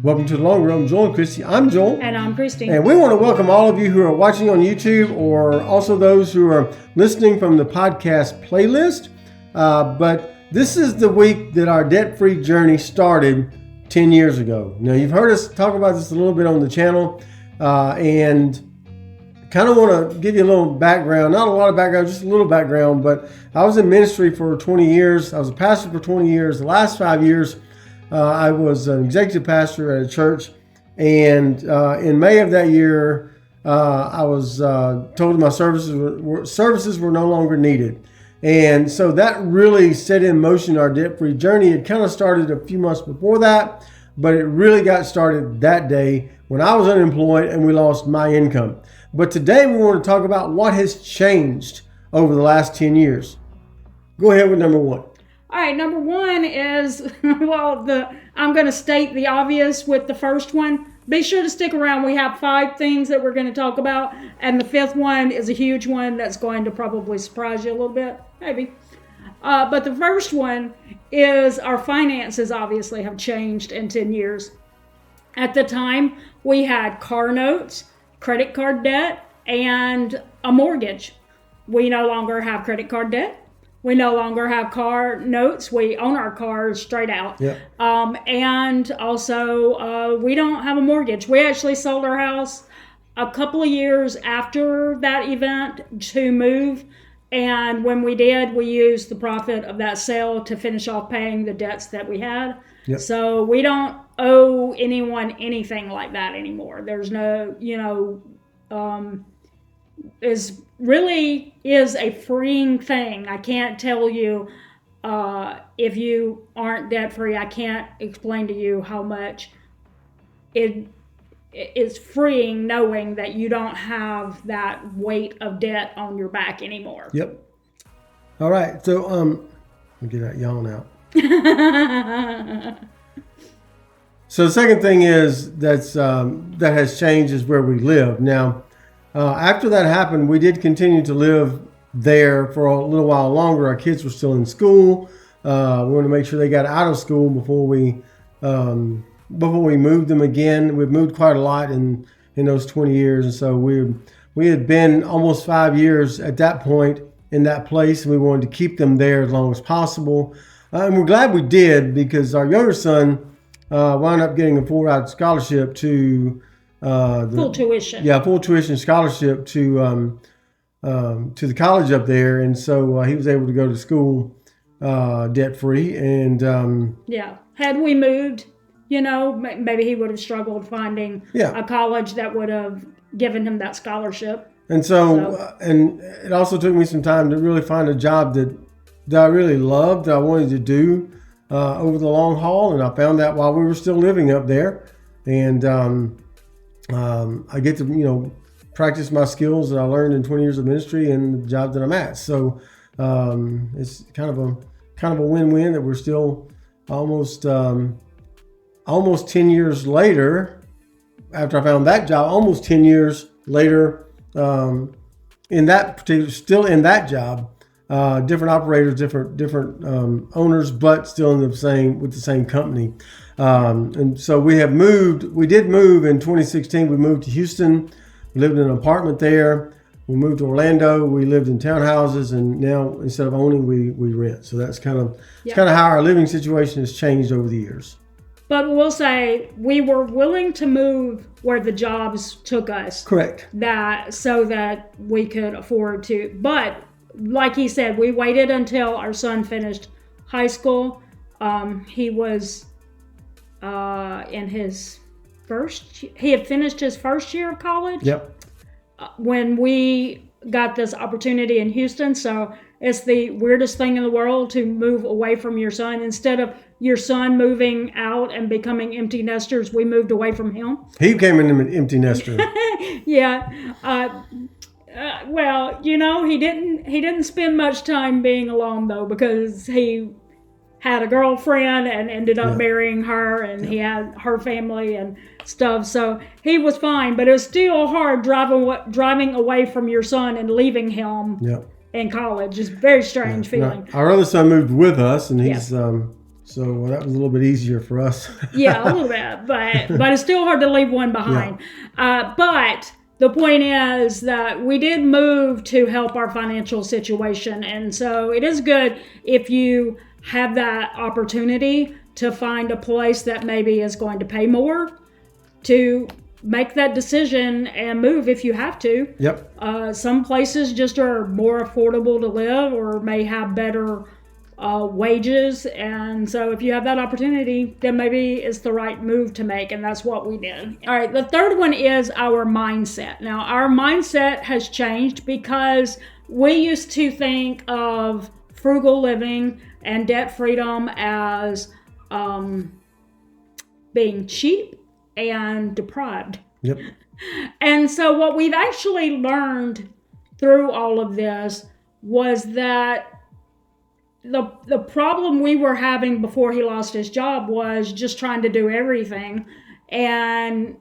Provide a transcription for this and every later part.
Welcome to the Long Road. I'm Joel and Christy. I'm Joel. And I'm Christy. And we want to welcome all of you who are watching on YouTube or also those who are listening from the podcast playlist. But this is the week that our debt-free journey started 10 years ago. Now, you've heard us talk about this a little bit on the channel and kind of want to give you a little background. Not a lot of background, just a little background. But I was in ministry for 20 years. I was a pastor for 20 years. The last 5 years, I was an executive pastor at a church, and in May of that year, I was told my services were no longer needed. And so that really set in motion our debt-free journey. It kind of started a few months before that, but it really got started that day when I was unemployed and we lost my income. But today we want to talk about what has changed over the last 10 years. Go ahead with number one. All right, number one is, I'm going to state the obvious with the first one. Be sure to stick around. We have 5 things that we're going to talk about, and the 5th one is a huge one that's going to probably surprise you a little bit, maybe. But the first one is our finances obviously have changed in 10 years. At the time, we had car notes, credit card debt, and a mortgage. We no longer have credit card debt. We no longer have car notes. We own our cars straight out. Yep. And also, we don't have a mortgage. We actually sold our house a couple of years after that event to move. And when we did, we used the profit of that sale to finish off paying the debts that we had. Yep. So we don't owe anyone anything like that anymore. There's no, is a freeing thing. I can't tell you if you aren't debt free. I can't explain to you how much it is freeing knowing that you don't have that weight of debt on your back anymore. Yep. All right. So let me get that yawn out. So the second thing is that has changed is where we live now. After that happened, we did continue to live there for a little while longer. Our kids were still in school. We wanted to make sure they got out of school before we moved them again. We've moved quite a lot in those 20 years, and so we had been almost 5 years at that point in that place, and we wanted to keep them there as long as possible. And we're glad we did because our younger son wound up getting a full-ride scholarship to. Full tuition. Yeah, full tuition scholarship to the college up there, and so he was able to go to school debt free. And had we moved, maybe he would have struggled finding a college that would have given him that scholarship. And so and it also took me some time to really find a job that I really loved, that I wanted to do over the long haul, and I found that while we were still living up there, and I get to, practice my skills that I learned in 20 years of ministry and the job that I'm at. So it's kind of a win-win that we're still almost 10 years later, after I found that job, almost 10 years later, in that particular, still in that job, different operators, different owners, but still with the same company. And so we did move in 2016. We moved to Houston. We lived in an apartment there. We moved to Orlando. We lived in townhouses, and now instead of owning, we rent. So that's kind of how our living situation has changed over the years. But we'll say we were willing to move where the jobs took us. Correct. So that we could afford to. But like he said, we waited until our son finished high school. He was he had finished his first year of college. Yep. When we got this opportunity in Houston. So it's the weirdest thing in the world to move away from your son. Instead of your son moving out and becoming empty nesters, we moved away from him. He became an empty nester. Yeah. He didn't spend much time being alone though, because he had a girlfriend and ended up marrying her, and he had her family and stuff. So he was fine, but it was still hard driving away from your son and leaving him in college. It's a very strange feeling. Our other son moved with us, and So that was a little bit easier for us. Yeah, a little bit, but it's still hard to leave one behind. But the point is that we did move to help our financial situation, and so it is good if you have that opportunity to find a place that maybe is going to pay more, to make that decision and move if you have to. Yep. Some places just are more affordable to live or may have better wages, and so if you have that opportunity, then maybe it's the right move to make, and that's what we did. All right, the third one is our mindset. Now, our mindset has changed because we used to think of frugal living and debt freedom as being cheap and deprived. Yep. And so what we've actually learned through all of this was that the problem we were having before he lost his job was just trying to do everything and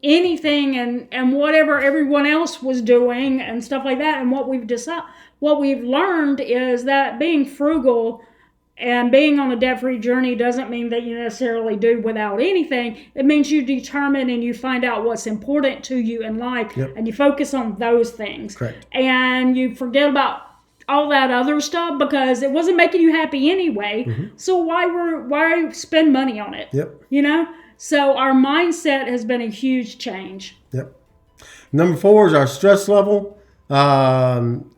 anything and whatever everyone else was doing and stuff like that. And what we've learned is that being frugal and being on a debt-free journey doesn't mean that you necessarily do without anything. It means you determine and you find out what's important to you in life, and you focus on those things. Correct. And you forget about all that other stuff because it wasn't making you happy anyway. So why spend money on it? Yep. You know? So our mindset has been a huge change. Yep. Number 4 is our stress level.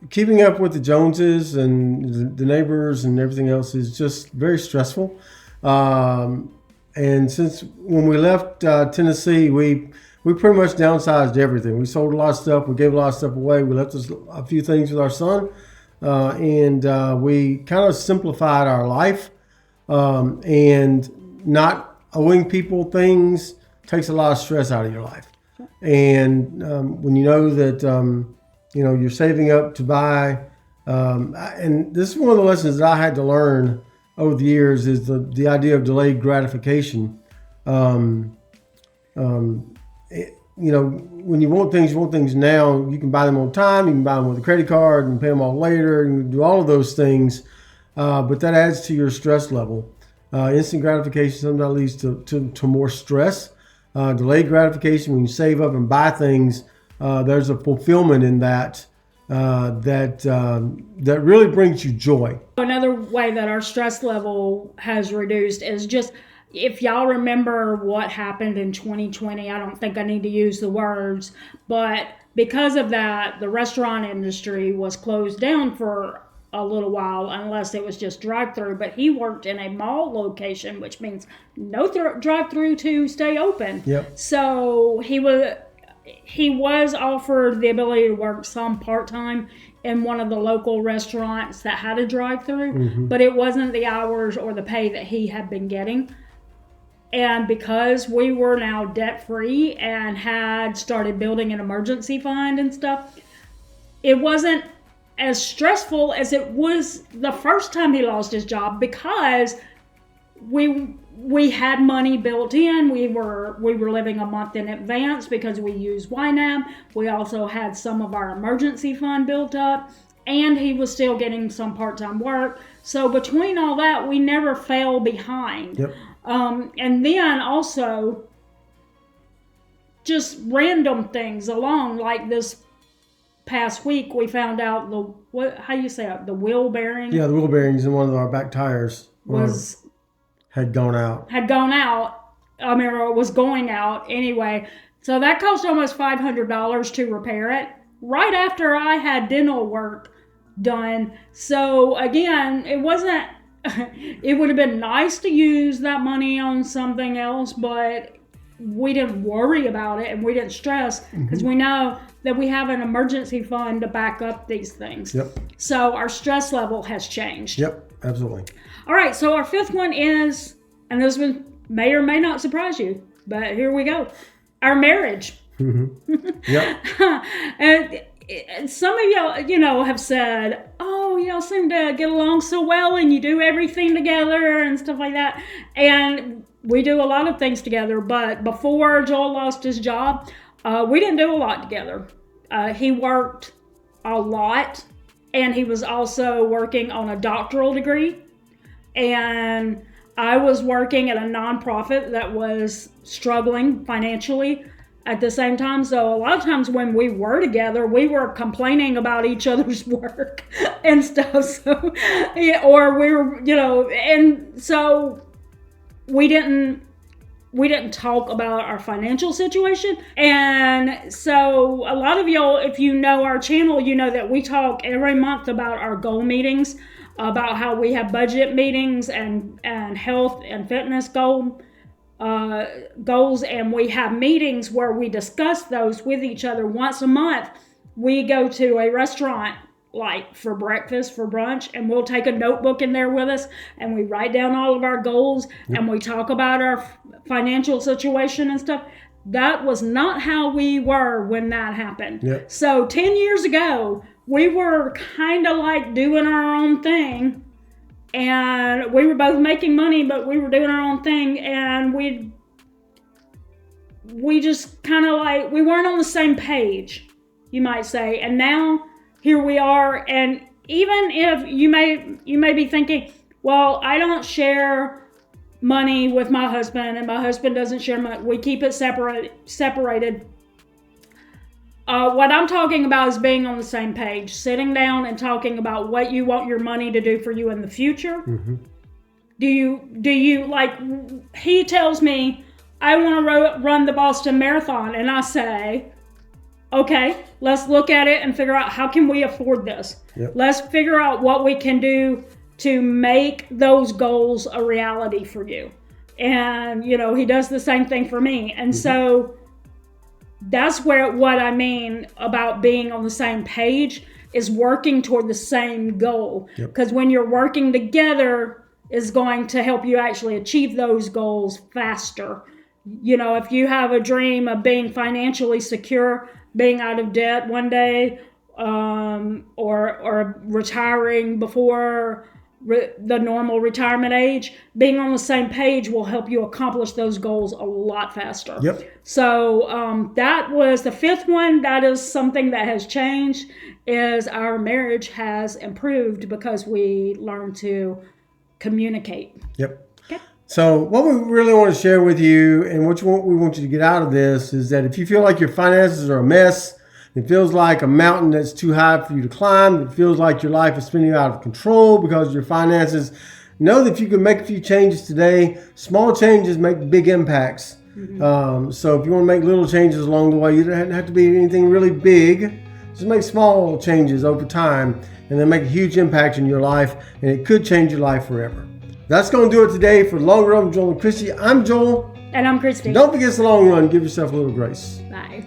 Keeping up with the Joneses and the neighbors and everything else is just very stressful. And since when we left Tennessee, we pretty much downsized everything. We sold a lot of stuff. We gave a lot of stuff away. We left a few things with our son. And we kind of simplified our life. And not owing people things takes a lot of stress out of your life. And when you know that you're saving up to buy, and this is one of the lessons that I had to learn over the years is the idea of delayed gratification. When you want things now. You can buy them on time. You can buy them with a credit card and pay them off later, and do all of those things. But that adds to your stress level. Instant gratification sometimes leads to more stress. Delayed gratification, when you save up and buy things, there's a fulfillment in that that really brings you joy. Another way that our stress level has reduced is just, if y'all remember what happened in 2020, I don't think I need to use the words, but because of that, the restaurant industry was closed down for a little while, unless it was just drive-through. But he worked in a mall location, which means no drive-through to stay open. Yep. So he was offered the ability to work some part-time in one of the local restaurants that had a drive-through, but it wasn't the hours or the pay that he had been getting. And because we were now debt-free and had started building an emergency fund and stuff, it wasn't as stressful as it was the first time he lost his job, because we had money built in. We were living a month in advance because we used YNAB. We also had some of our emergency fund built up, and he was still getting some part-time work. So between all that, we never fell behind. Yep. And then also just random things along, like this past week we found out the wheel bearing. Yeah, the wheel bearings in one of our back tires had gone out. I mean, it was going out anyway. So that cost almost $500 to repair it right after I had dental work done. So again, it wasn't, it would have been nice to use that money on something else, but we didn't worry about it and we didn't stress because we know that we have an emergency fund to back up these things. Yep. So our stress level has changed. Yep, absolutely. All right, so our fifth one is, and this one may or may not surprise you, but here we go. Our marriage. Yep. And some of y'all, have said, oh, y'all seem to get along so well and you do everything together and stuff like that. And we do a lot of things together, but before Joel lost his job, we didn't do a lot together. He worked a lot, and he was also working on a doctoral degree. and I was working at a nonprofit that was struggling financially at the same time. So a lot of times when we were together, we were complaining about each other's work and stuff. So, yeah, or we were, and so we didn't talk about our financial situation. And so a lot of y'all, if you know our channel, you know that we talk every month about our goal meetings, about how we have budget meetings and health and fitness goals, and we have meetings where we discuss those with each other. Once a month, we go to a restaurant, like for breakfast, for brunch, and we'll take a notebook in there with us, and we write down all of our goals, and we talk about our financial situation and stuff. That was not how we were when that happened. Yep. So 10 years ago, we were kind of like doing our own thing, and we were both making money, but we were doing our own thing, and we just kind of like, we weren't on the same page, you might say. And now here we are. And even if you may be thinking, well, I don't share money with my husband, and my husband doesn't share money, we keep it separated. What I'm talking about is being on the same page, sitting down and talking about what you want your money to do for you in the future. Mm-hmm. Do you like, he tells me, I want to run the Boston Marathon, and I say, okay, let's look at it and figure out how can we afford this. Yep. Let's figure out what we can do to make those goals a reality for you. And, he does the same thing for me. And so that's what I mean about being on the same page, is working toward the same goal. Because when you're working together, is going to help you actually achieve those goals faster. If you have a dream of being financially secure, being out of debt one day, or retiring before the normal retirement age, being on the same page will help you accomplish those goals a lot faster. Yep. So that was the fifth one. That is something that has changed, is our marriage has improved because we learned to communicate. Yep. Okay. So what we really want to share with you, and what we want you to get out of this, is that if you feel like your finances are a mess, it feels like a mountain that's too high for you to climb, it feels like your life is spinning out of control because of your finances, know that you can make a few changes today. Small changes make big impacts. Mm-hmm. So if you want to make little changes along the way, you don't have to be anything really big. Just make small changes over time, and then make a huge impact in your life, and it could change your life forever. That's going to do it today for Long Run with Joel and Christy. I'm Joel. And I'm Christy. Don't forget, it's the long run. Give yourself a little grace. Bye.